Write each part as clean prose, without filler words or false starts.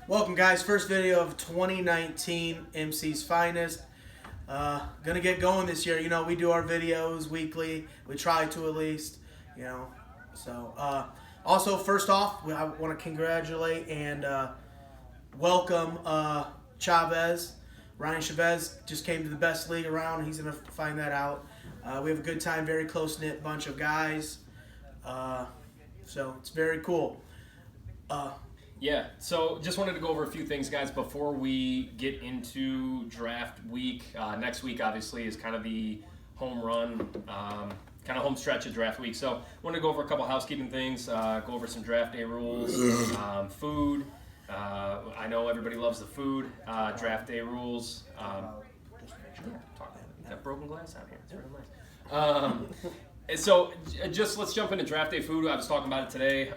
Welcome, guys. First video of 2019 MC's Finest. Gonna get going this year. You know, we do our videos weekly. We try to, at least. You know, so also first off, I want to congratulate and welcome Chavez. Ryan Chavez just came to the best league around. He's gonna find that out. We have a good time. Very close knit bunch of guys. So it's very cool. Yeah, so just wanted to go over a few things, guys, before we get into draft week. Next week, obviously, is kind of the home run, kind of home stretch of draft week. So I want to go over a couple housekeeping things, go over some draft day rules, food. I know everybody loves the food, draft day rules. Got broken glass out here. It's really nice. So just let's jump into draft day food. I was talking about it today.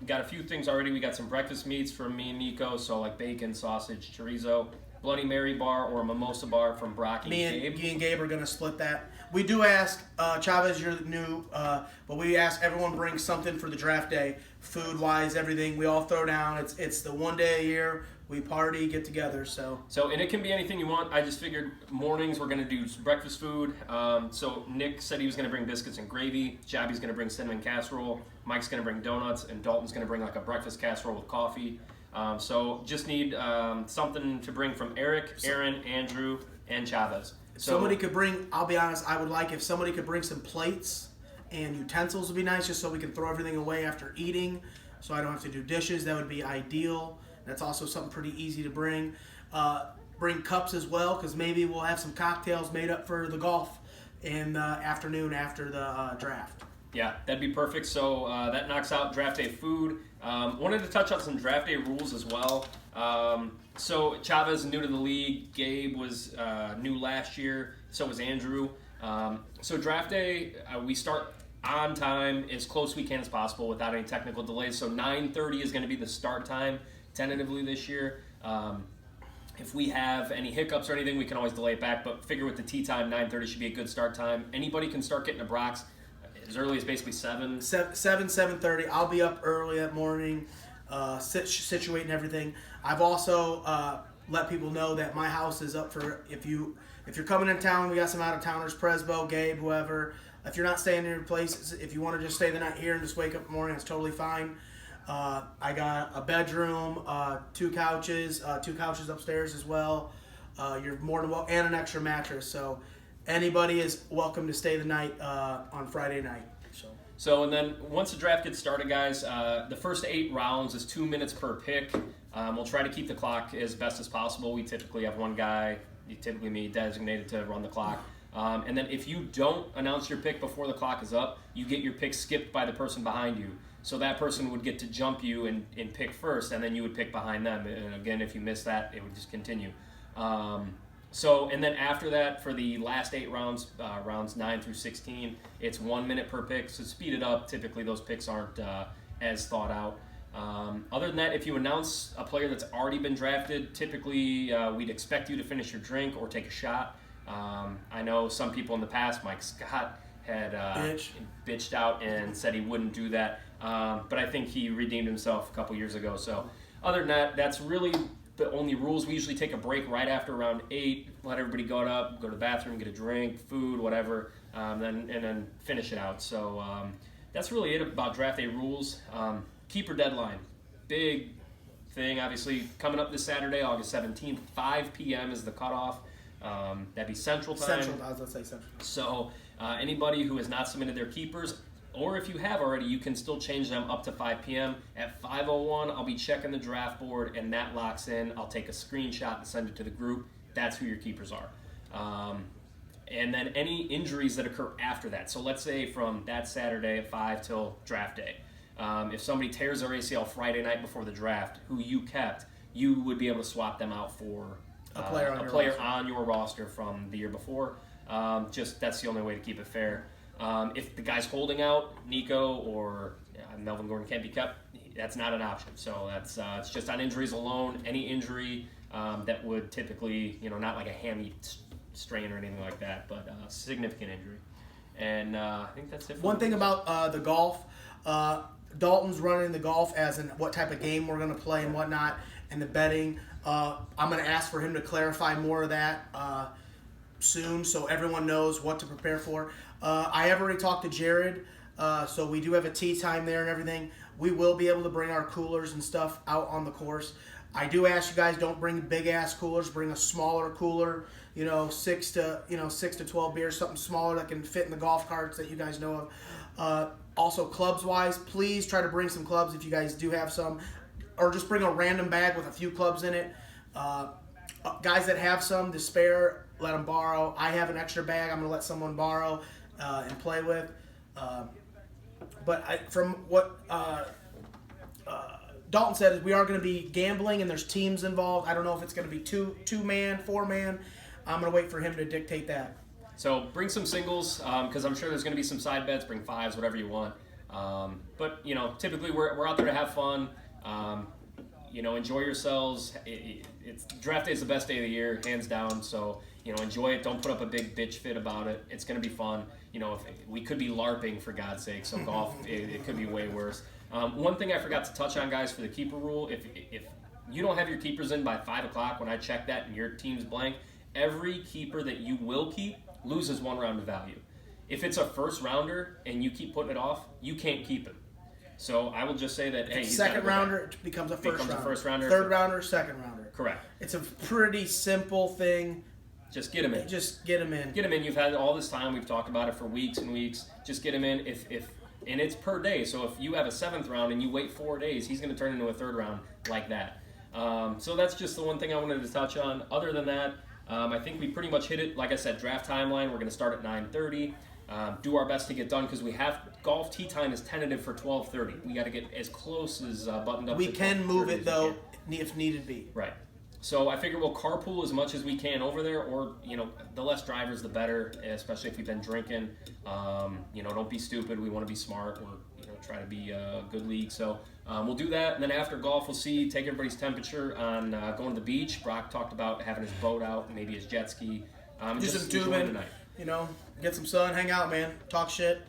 Got a few things already. We got some breakfast meats from me and Nico. So like bacon, sausage, chorizo, Bloody Mary bar or a mimosa bar from Brocky. Me and Gabe are going to split that. We do ask, Chavez, you're new, but we ask everyone bring something for the draft day, food-wise, everything. We all throw down. It's the one day a year. We party, get together, so. And it can be anything you want. I just figured mornings we're going to do breakfast food. So Nick said he was going to bring biscuits and gravy. Jabby's going to bring cinnamon casserole. Mike's going to bring donuts. And Dalton's going to bring like a breakfast casserole with coffee. So just need something to bring from Eric, Aaron, Andrew, and Chavez. Somebody could bring, I'll be honest, I would like if somebody could bring some plates and utensils would be nice, just so we can throw everything away after eating, so I don't have to do dishes. That would be ideal. That's also something pretty easy to bring. Bring cups as well, because maybe we'll have some cocktails made up for the golf in the afternoon after the draft. Yeah, that'd be perfect. So that knocks out draft day food. Wanted to touch on some draft day rules as well. So Chavez is new to the league. Gabe was new last year. So was Andrew. So draft day, we start on time, as close as we can as possible without any technical delays. So 9:30 is going to be the start time, tentatively this year. If we have any hiccups or anything, we can always delay it back. But figure with the tee time, 9:30 should be a good start time. Anybody can start getting a Brox as early as basically 7. 7:30. I'll be up early that morning, situating everything. I've also let people know that my house is up for if you're coming in town. We got some out of towners, Presbo, Gabe, whoever. If you're not staying in your place, if you want to just stay the night here and just wake up in the morning, that's totally fine. I got a bedroom, 2 couches upstairs as well. You're more than welcome, and an extra mattress. So anybody is welcome to stay the night on Friday night. So and then once the draft gets started, guys, the first 8 rounds is 2 minutes per pick. We'll try to keep the clock as best as possible. We typically have one guy, typically me, designated to run the clock. And then if you don't announce your pick before the clock is up, you get your pick skipped by the person behind you. So that person would get to jump you and pick first, and then you would pick behind them. And again, if you miss that, it would just continue. And then after that, for the last 8 rounds, rounds 9 through 16, it's 1 minute per pick. So speed it up. Typically, those picks aren't as thought out. Other than that, if you announce a player that's already been drafted, typically we'd expect you to finish your drink or take a shot. I know some people in the past, Mike Scott, had bitched out and said he wouldn't do that. But I think he redeemed himself a couple years ago. So other than that, that's really the only rules. We usually take a break right after round 8, let everybody go to the bathroom, get a drink, food, whatever, and then finish it out. So that's really it about draft day rules. Keeper deadline, big thing, obviously, coming up this Saturday, August 17th, 5 p.m. is the cutoff. That'd be Central Time. I was going to say Central. So anybody who has not submitted their keepers, or if you have already, you can still change them up to 5 p.m. At 5:01, I'll be checking the draft board, and that locks in. I'll take a screenshot and send it to the group. That's who your keepers are. And then any injuries that occur after that. So let's say from that Saturday at 5 till draft day. If somebody tears their ACL Friday night before the draft, who you kept, you would be able to swap them out for a player on your roster from the year before. That's the only way to keep it fair. If the guy's holding out, Nico or Melvin Gordon can't be kept, that's not an option. So that's it's just on injuries alone. Any injury that would typically, not like a hammy strain or anything like that, but significant injury. And I think that's it. One thing about the golf, Dalton's running the golf as in what type of game we're going to play and whatnot. and the betting. I'm going to ask for him to clarify more of that soon, so everyone knows what to prepare for. I have already talked to Jared, so we do have a tea time there and everything. We will be able to bring our coolers and stuff out on the course. I do ask you guys, don't bring big ass coolers. Bring a smaller cooler. 6 to 12 beers, something smaller that can fit in the golf carts that you guys know of. Also, clubs wise, please try to bring some clubs if you guys do have some, or just bring a random bag with a few clubs in it. Guys that have some to spare, let them borrow. I have an extra bag I'm going to let someone borrow and play with. But from what Dalton said, is we are going to be gambling and there's teams involved. I don't know if it's going to be two-man, four-man. I'm going to wait for him to dictate that. So bring some singles because I'm sure there's going to be some side bets. Bring fives, whatever you want. But typically we're out there to have fun. Enjoy yourselves. It's draft day is the best day of the year, hands down. So enjoy it. Don't put up a big bitch fit about it. It's going to be fun. If we could be LARPing for God's sake. So golf, it could be way worse. One thing I forgot to touch on, guys, for the keeper rule: if you don't have your keepers in by 5 o'clock when I check that and your team's blank, every keeper that you will keep loses 1 round of value. If it's a first rounder and you keep putting it off, you can't keep him. So I will just say that, hey, second rounder, it becomes a first rounder. Third rounder, second rounder. Correct. It's a pretty simple thing. Just get him in. Just get him in. Get him in. You've had all this time. We've talked about it for weeks and weeks. Just get him in. And it's per day. So if you have a 7th round and you wait 4 days, he's going to turn into a 3rd round like that. So that's just the one thing I wanted to touch on. Other than that, I think we pretty much hit it. Like I said, draft timeline, we're going to start at 9:30. Do our best to get done because we have golf tee time is tentative for 12:30. We got to get as close as buttoned up. We can move it though if needed be. Right. So I figure we'll carpool as much as we can over there, or the less drivers the better, especially if you've been drinking. Don't be stupid. We want to be smart. We're try to be a good league. So we'll do that, and then after golf, we'll take everybody's temperature on going to the beach. Brock talked about having his boat out, maybe his jet ski. Do some tubing. Get some sun, hang out, man. Talk shit.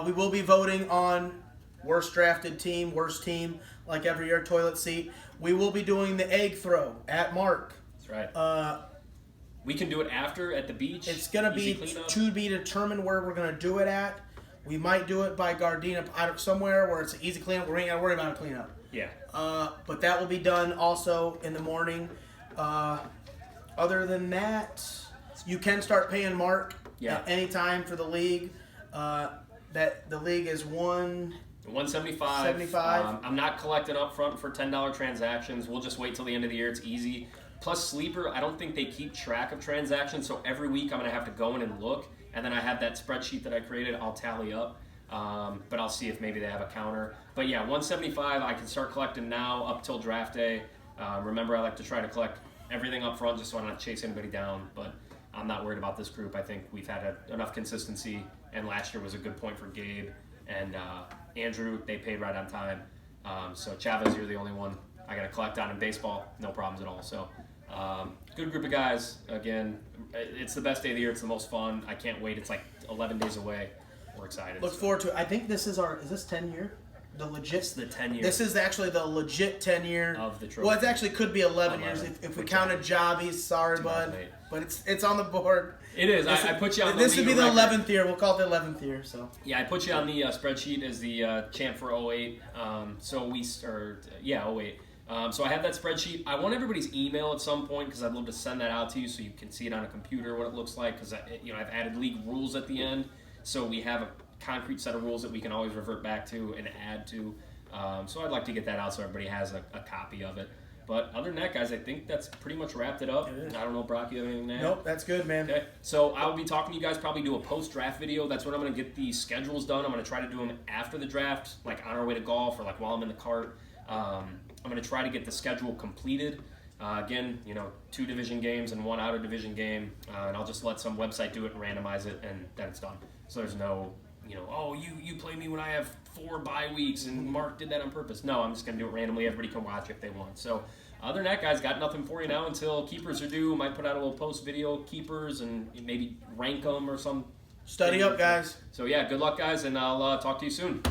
We will be voting on worst drafted team, worst team, like every year, toilet seat. We will be doing the egg throw at Mark. That's right. We can do it after at the beach. It's going to be to be determined where we're going to do it at. We might do it by Gardena, somewhere where it's an easy cleanup. We ain't got to worry about a cleanup. Yeah. But that will be done also in the morning. Other than that, you can start paying Mark at any time for the league. That the league is $175. I'm not collecting up front for $10 transactions. We'll just wait till the end of the year. It's easy. Plus Sleeper, I don't think they keep track of transactions, so every week I'm going to have to go in and look, and then I have that spreadsheet that I created. I'll tally up, but I'll see if maybe they have a counter. But yeah, $175. I can start collecting now up till draft day. Remember, I like to try to collect everything up front just so I don't have to chase anybody down, but I'm not worried about this group. I think we've had enough consistency, and last year was a good point for Gabe and Andrew. They paid right on time. So Chavez, you're the only one I got to collect on in baseball. No problems at all. So good group of guys. Again, it's the best day of the year. It's the most fun. I can't wait. It's like 11 days away. We're excited. Look forward to it. I think this is is this 10 year? The legit. It's the 10 year. This is actually the legit 10 year of the trophy. Well, it actually could be 11 years if we counted Jobbies. Sorry, bud. But it's on the board. It is. I put you on the This would be the record. 11th year. We'll call it the 11th year. So yeah, I put you on the spreadsheet as the champ for 08. 08. So I have that spreadsheet. I want everybody's email at some point because I'd love to send that out to you so you can see it on a computer what it looks like. Because I've added league rules at the end, so we have a concrete set of rules that we can always revert back to and add to. So I'd like to get that out so everybody has a copy of it. But other than that, guys, I think that's pretty much wrapped it up. I don't know, Brock, you have anything to add? Nope, that's good, man. Okay, so I'll be talking to you guys, probably do a post-draft video. That's when I'm going to get the schedules done. I'm going to try to do them after the draft, like on our way to golf or like while I'm in the cart. I'm going to try to get the schedule completed. Again, 2 division games and 1 out-of-division game. And I'll just let some website do it and randomize it, and then it's done. So there's no, you play me when I have 4 bye weeks and Mark did that on purpose. No, I'm just going to do it randomly. Everybody can watch if they want. So other than that, guys, got nothing for you now until keepers are due. Might put out a little post video keepers and maybe rank them or some. Study up, guys. So yeah, good luck, guys, and I'll talk to you soon.